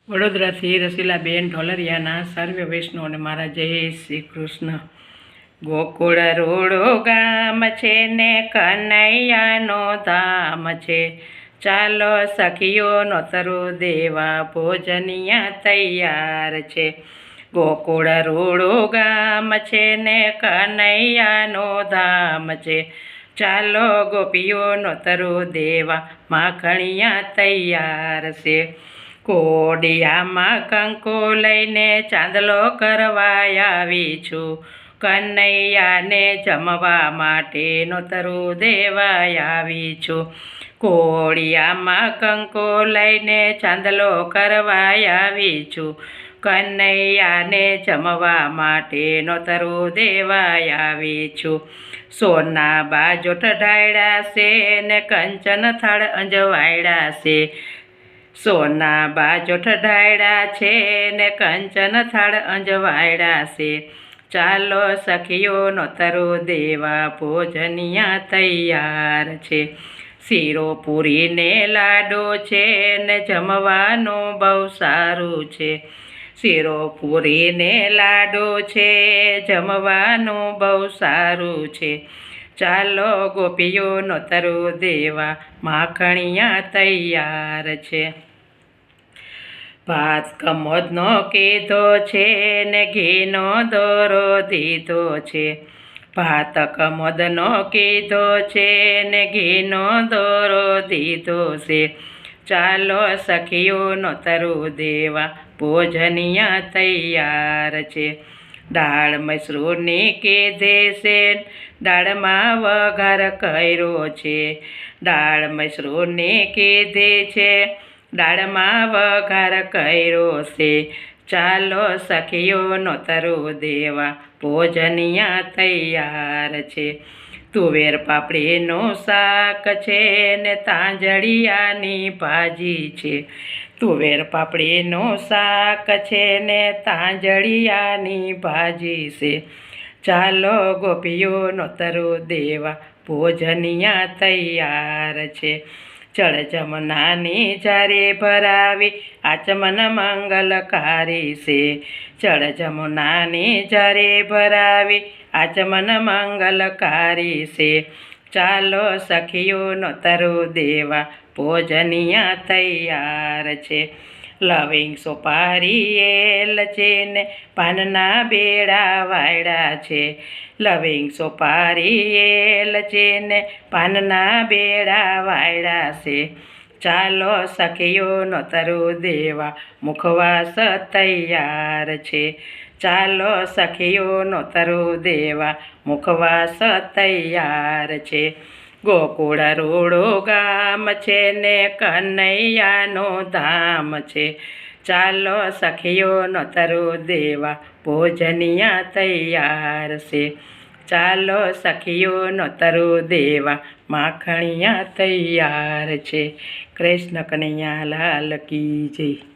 વડોદરાથી રસીલાબેન ઢોલરિયાના સર્વ વૈષ્ણવને મારા જય શ્રી કૃષ્ણ. ગોકુળ રોડો ગામ છે ને કનૈયાનો ધામ છે, ચાલો સખીઓ નોતરો દેવા ભોજનિયા તૈયાર છે. ગોકુળ રોડો ગામ છે ને કનૈયાનો ધામ છે, ચાલો ગોપીઓ નોતરો દેવા માખણિયા તૈયાર છે. કોડિયામાં કંકુ લઈને ચાંદલો કરવા આવી છું, કનૈયાને જમવા માટે નોતરું દેવા આવી છું. કોડિયામાં કંકુ લઈને ચાંદલો કરવા આવી છું, કનૈયાને જમવા માટે નોતરું દેવા આવી છું. સોના બાજોઠ ઢાળ્યા છે ને કંચન થાળ અંજવાળ્યા છે, સોના બાજોઠ ઢાળ્યા છે ને કંચન થાળ અંજવાળ્યા છે, ચાલો સખીઓ નોતરો દેવા ભોજનિયા તૈયાર છે. શીરો પૂરીને લાડો છે ને જમવાનું બહુ સારું છે, શીરો પૂરીને લાડો છે જમવાનું બહુ સારું છે, ચાલો ગોપીઓ નોતરો દેવા માખણિયા તૈયાર છે. ભાત કમોદનો કીધો છે ને ઘીનો દોરો દીધો છે, ભાત કમોદનો કીધો છે ને ઘીનો દોરો દીધો છે, ચાલો સખીઓ નોતરો દેવા ભોજનિયા તૈયાર છે. દાળ મસરૂરની કીધી છે, દાળમાં વઘાર કર્યો છે, દાળ મસરૂરની કીધી છે, દાળમાં વઘાર કર્યો છે, ચાલો સખીઓ નોતરો દેવા ભોજનિયા તૈયાર છે. તુવેર પાપડીનું શાક છે ને તાંજળિયાની ભાજી છે, તુવેર પાપડીનું શાક છે ને તાંજળિયાની ભાજી છે, ચાલો ગોપીઓ નોતરો દેવા ભોજનિયા તૈયાર છે. ચળ જમનાની જારે ભરાવી આચમન મંગલકારી છે, ચળ જમનાની જારે ભરાવી આચમન મંગલકારી છે, ચાલો સખીઓ નોતરો દેવા ભોજનિયા તૈયાર છે. લવિંગ સોપારી એલચીને પાનના બેડા વાળ્યા છે, લવિંગ સોપારી એલચીને પાનના બેડા વાળ્યા છે, ચાલો સખીઓ નોતરો દેવા મુખવાસ તૈયાર છે, ચાલો સખીઓ નોતરો દેવા મુખવાસ તૈયાર છે. ગોકુળ રોડો ગામ છે ને કનૈયાનો ધામ છે, ચાલો સખીઓ નોતરો દેવા ભોજનિયા તૈયાર છે, ચાલો સખીઓ નોતરો દેવા માખણિયા તૈયાર છે. કૃષ્ણ કનૈયા લાલ કી જય.